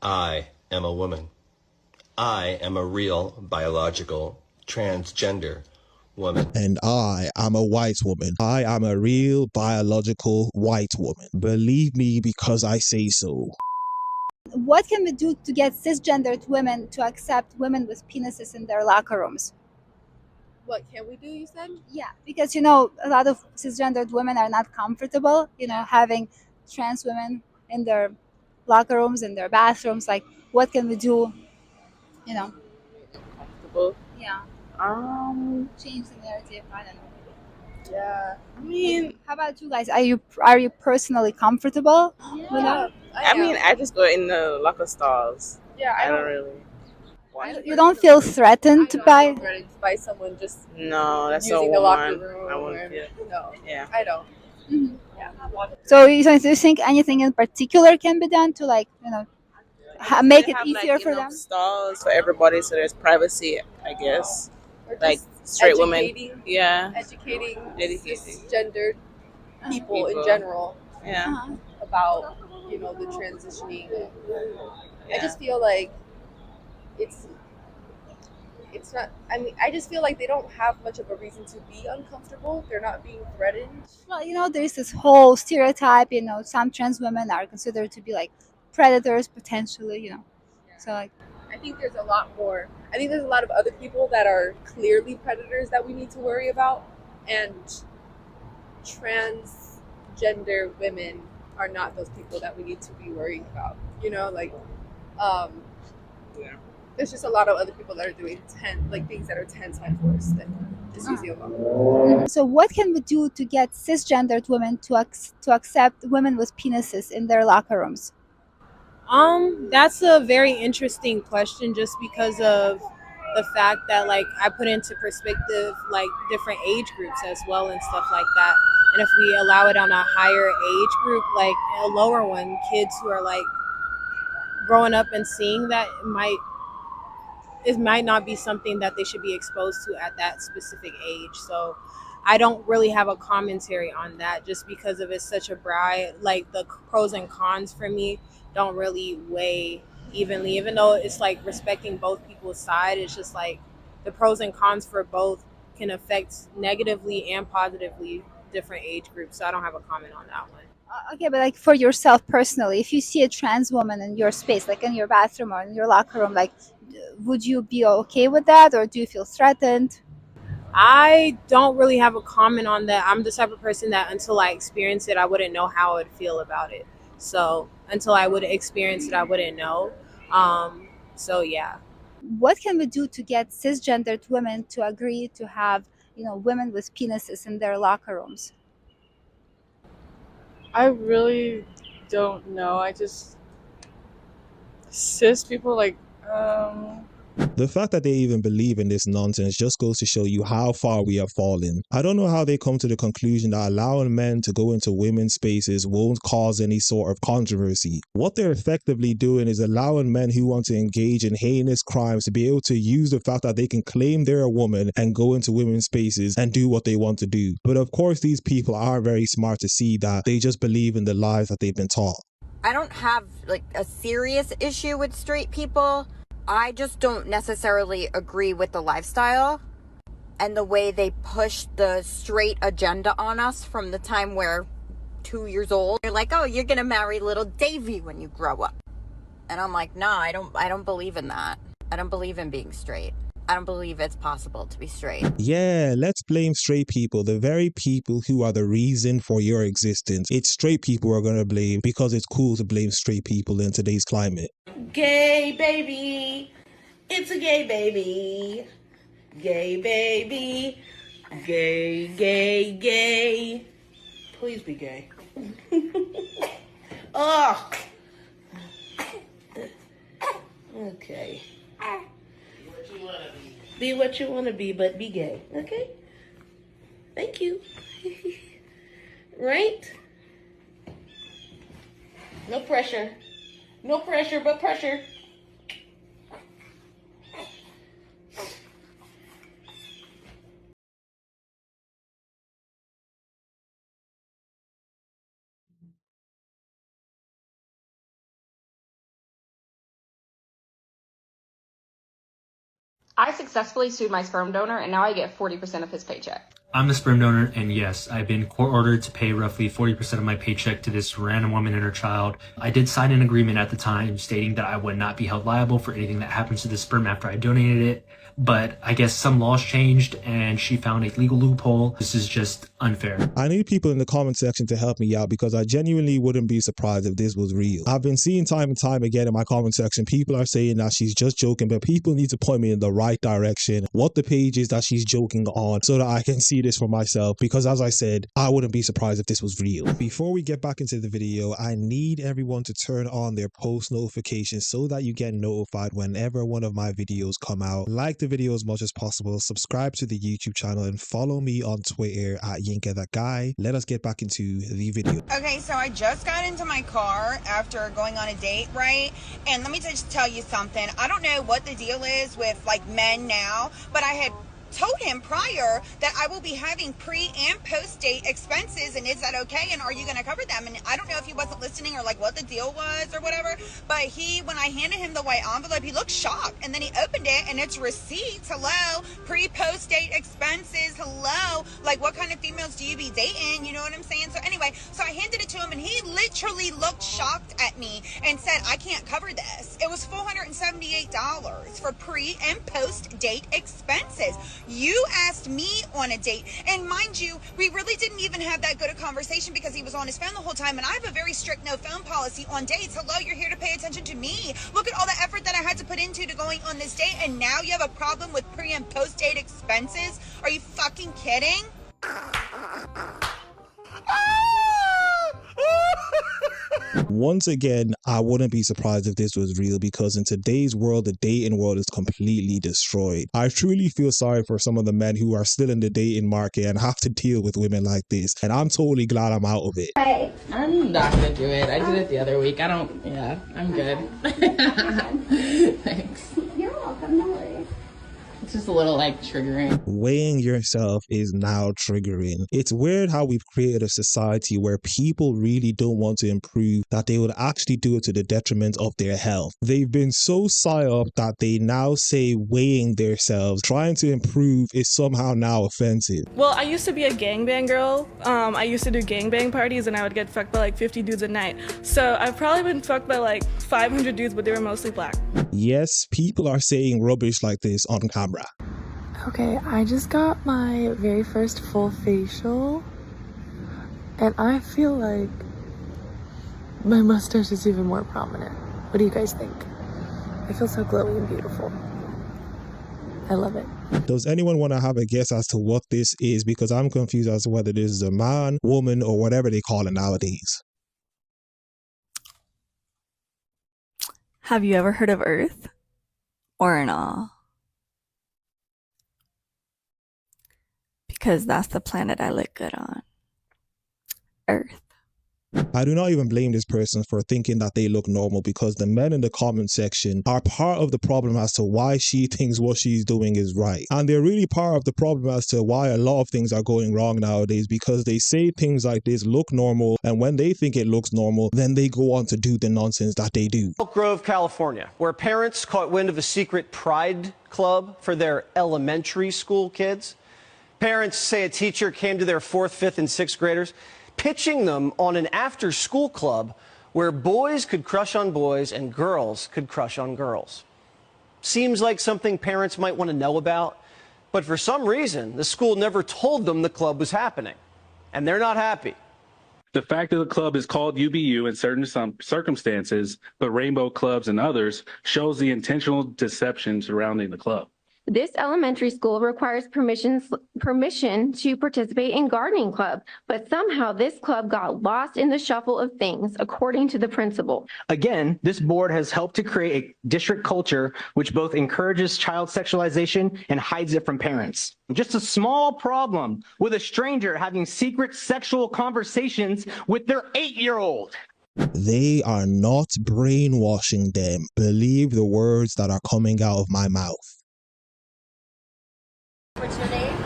I am a woman. I am a real biological transgender woman. And I am a white woman. I am a real biological white woman. Believe me because I say so. What can we do to get cisgendered women to accept women with penises in their locker rooms? What can we do, you said? Yeah, because a lot of cisgendered women are not comfortable, having trans women in their locker rooms, in their bathrooms. Like, what can we do? You know, Comfortable. yeah, change the narrative. I don't know. Yeah. I mean, How about you guys? Are you personally comfortable? Yeah, I mean, am. I just go in the locker stalls. Yeah, I don't really. You don't feel threatened by? threatened by someone just No, that's a using the locker woman. room. I wouldn't feel. No, Yeah. I don't. Mhm. Yeah. So you think anything in particular can be done to make They it have, easier for enough them? stalls for everybody, so there's privacy, I guess. Or Like just straight women. educating Educating. gendered people in general Yeah. Uh-huh. about the transitioning. Yeah. I just feel like it's not. I mean, I just feel like they don't have much of a reason to be uncomfortable. They're not being threatened. Well, there's this whole stereotype. Some trans women are considered to be like predators potentially. So like, I think there's a lot more. I think there's a lot of other people that are clearly predators that we need to worry about, and transgender women are not those people that we need to be worrying about. Yeah. There's just a lot of other people that are doing things that are 10 times worse than just using a locker. so what can we do to get cisgendered women to accept women with penises in their locker rooms? That's a very interesting question just because of the fact that I put into perspective different age groups as well and stuff like that. And if we allow it on a higher age group, like a lower one, kids who are growing up and seeing that it might not be something that they should be exposed to at that specific age. So I don't really have a commentary on that just because of it's such a broad, the pros and cons for me don't really weigh evenly, even though it's respecting both people's side. It's just the pros and cons for both can affect negatively and positively different age groups. So I don't have a comment on that one. Okay, but for yourself personally, if you see a trans woman in your space, like in your bathroom or in your locker room, would you be okay with that, or do you feel threatened? I don't really have a comment on that. I'm the type of person that until I experience it, I wouldn't know how I would feel about it. So until I would experience it, I wouldn't know. So yeah. What can we do to get cisgendered women to agree to have, women with penises in their locker rooms? I really don't know. I just cis people The fact that they even believe in this nonsense just goes to show you how far we have fallen. I don't know how they come to the conclusion that allowing men to go into women's spaces won't cause any sort of controversy. What they're effectively doing is allowing men who want to engage in heinous crimes to be able to use the fact that they can claim they're a woman and go into women's spaces and do what they want to do. But of course, these people are very smart to see that they just believe in the lies that they've been taught. I don't have a serious issue with straight people. I just don't necessarily agree with the lifestyle and the way they push the straight agenda on us from the time we're 2 years old. They're like, oh, you're gonna marry little Davy when you grow up. And I'm like, nah, I don't believe in that. I don't believe in being straight. I don't believe it's possible to be straight. Yeah, let's blame straight people, the very people who are the reason for your existence. It's straight people we're going to blame because it's cool to blame straight people in today's climate. Gay baby, it's a gay baby. Gay baby, gay, gay, gay. Please be gay. Oh. Okay. Be what you want to be, but be gay. Okay? Thank you. Right? No pressure. No pressure, but pressure. I successfully sued my sperm donor, and now I get 40% of his paycheck. I'm the sperm donor, and yes, I've been court-ordered to pay roughly 40% of my paycheck to this random woman and her child. I did sign an agreement at the time stating that I would not be held liable for anything that happens to the sperm after I donated it, but I guess some laws changed and she found a legal loophole. This is just unfair. I need people in the comment section to help me out because I genuinely wouldn't be surprised if this was real. I've been seeing time and time again in my comment section, people are saying that she's just joking, but people need to point me in the right direction, what the page is that she's joking on, so that I can see this for myself, because as I said, I wouldn't be surprised if this was real. Before we get back into the video, I need everyone to turn on their post notifications so that you get notified whenever one of my videos come out. Like the video as much as possible, subscribe to the YouTube channel, and follow me on Twitter at YinkaThatGuy. Let us get back into the video. Okay, so I just got into my car after going on a date, right? And let me just tell you something. I don't know what the deal is with like men now, but I had told him prior that I will be having pre and post date expenses, and is that okay, and are you going to cover them? And I don't know if he wasn't listening or like what the deal was or whatever, but when I handed him the white envelope, he looked shocked, and then he opened it and it's receipts. Hello, pre post date expenses. Hello, like what kind of females do you be dating? You know what I'm saying? So anyway, so I handed it to him and he literally looked shocked at me and said, I can't cover this. It was $478 for pre and post date expenses. You asked me on a date, and mind you, we really didn't even have that good a conversation because he was on his phone the whole time, and I have a very strict no phone policy on dates. Hello, you're here to pay attention to me. Look at all the effort that I had to put into going on this date, and now you have a problem with pre and post date expenses? Are you fucking kidding? Once again, I wouldn't be surprised if this was real, because in today's world, the dating world is completely destroyed. I truly feel sorry for some of the men who are still in the dating market and have to deal with women like this, and I'm totally glad I'm out of it. Hey. I'm not gonna do it. I did it the other week. I'm good. Thanks. You're welcome, no worries. It's just a little like triggering. Weighing yourself is now triggering. It's weird how we've created a society where people really don't want to improve, that they would actually do it to the detriment of their health. They've been so psyoped that they now say weighing themselves, trying to improve, is somehow now offensive. Well, I used to be a gangbang girl. I used to do gangbang parties and I would get fucked by like 50 dudes a night. So I've probably been fucked by like 500 dudes, but they were mostly black. Yes, people are saying rubbish like this on camera. Okay, I just got my very first full facial and I feel like my mustache is even more prominent. What do you guys think? I feel so glowy and beautiful. I love it. Does anyone want to have a guess as to what this is? Because I'm confused as to whether this is a man, woman, or whatever they call it nowadays. Have you ever heard of Earth? Or nah? Because that's the planet I look good on. Earth. I do not even blame this person for thinking that they look normal, because the men in the comment section are part of the problem as to why she thinks what she's doing is right. And they're really part of the problem as to why a lot of things are going wrong nowadays, because they say things like this look normal, and when they think it looks normal, then they go on to do the nonsense that they do. Elk Grove, California, where parents caught wind of a secret pride club for their elementary school kids. Parents say a teacher came to their 4th, 5th, and 6th graders, pitching them on an after-school club where boys could crush on boys and girls could crush on girls. Seems like something parents might want to know about, but for some reason, the school never told them the club was happening, and they're not happy. The fact that the club is called UBU in certain circumstances, but Rainbow Clubs and others, shows the intentional deception surrounding the club. This elementary school requires permission to participate in gardening club, but somehow this club got lost in the shuffle of things, according to the principal. Again, this board has helped to create a district culture which both encourages child sexualization and hides it from parents. Just a small problem with a stranger having secret sexual conversations with their 8-year-old. They are not brainwashing them. Believe the words that are coming out of my mouth. What's your name?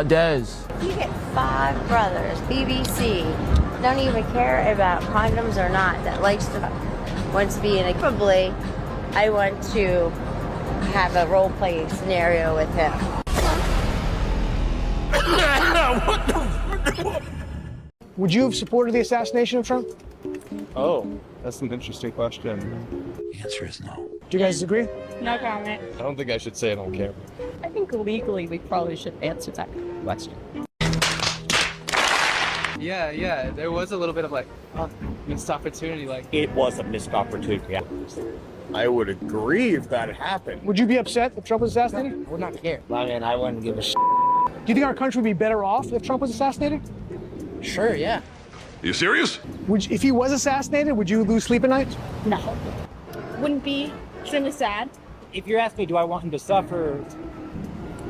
Des. You get 5 brothers, BBC, don't even care about condoms or not, that wants to be in a, probably I want to have a role play scenario with him. Would you have supported the assassination of Trump? Oh, that's an interesting question. The answer is no. Do you guys agree? No comment. I don't think I should say it on camera. I think legally we probably should answer that question. Yeah, there was a little bit of like, missed opportunity. Like, it was a missed opportunity. I would agree if that happened. Would you be upset if Trump was assassinated? I would not care. I mean, I wouldn't give a shit. Do you think our country would be better off if Trump was assassinated? Sure, yeah. You serious? If he was assassinated, would you lose sleep at night? No. Wouldn't be extremely sad. If you're asking me, do I want him to suffer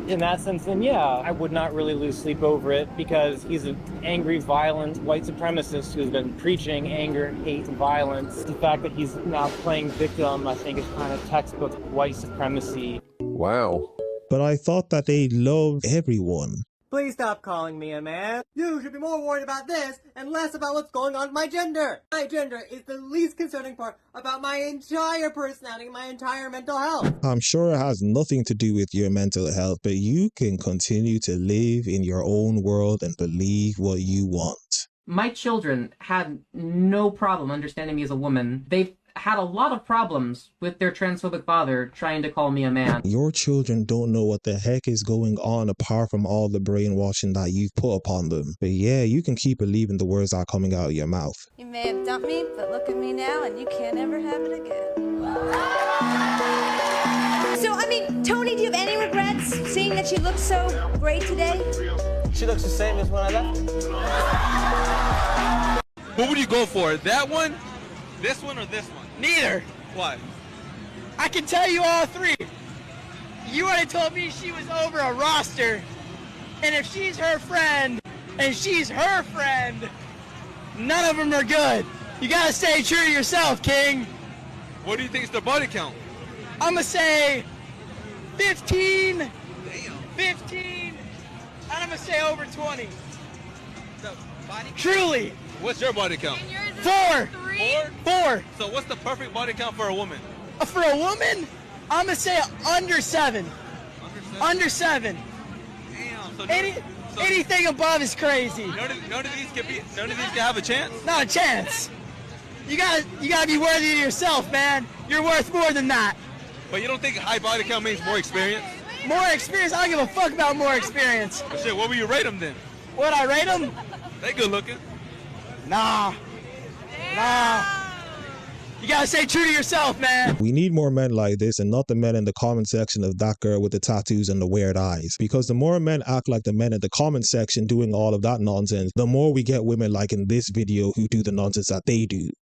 in that sense, then yeah, I would not really lose sleep over it because he's an angry, violent white supremacist who's been preaching anger, hate, and violence. The fact that he's now playing victim, I think, is kind of textbook white supremacy. Wow. But I thought that they loved everyone. Please stop calling me a man. You should be more worried about this and less about what's going on with my gender. My gender is the least concerning part about my entire personality, my entire mental health. I'm sure it has nothing to do with your mental health, but you can continue to live in your own world and believe what you want. My children had no problem understanding me as a woman. They've had a lot of problems with their transphobic father trying to call me a man. Your children don't know what the heck is going on apart from all the brainwashing that you've put upon them. But yeah, you can keep believing the words that are coming out of your mouth. You may have dumped me, but look at me now and you can't ever have it again. So, I mean, Tony, do you have any regrets seeing that she looks so great today? She looks the same as when I left. Who would you go for? That one? This one or this one? Neither. Why? I can tell you all three. You already told me she was over a roster. And if she's her friend, and she's her friend, none of them are good. You gotta stay true to yourself, King. What do you think is the body count? I'm gonna say 15. Damn. 15. And I'm gonna say over 20. The body count? Truly. What's your body count? 4. 4. So what's the perfect body count for a woman? For a woman, I'm gonna say under 7. Under 7. Damn. So anything above is crazy. None of these can have a chance? Not a chance. You gotta be worthy of yourself, man. You're worth more than that. But you don't think high body count means more experience? More experience? I don't give a fuck about more experience. Well, shit, what would you rate them then? Would I rate them? They good looking. Nah. You gotta stay true to yourself, man. We need more men like this and not the men in the comment section of that girl with the tattoos and the weird eyes. Because the more men act like the men in the comment section doing all of that nonsense, the more we get women like in this video who do the nonsense that they do.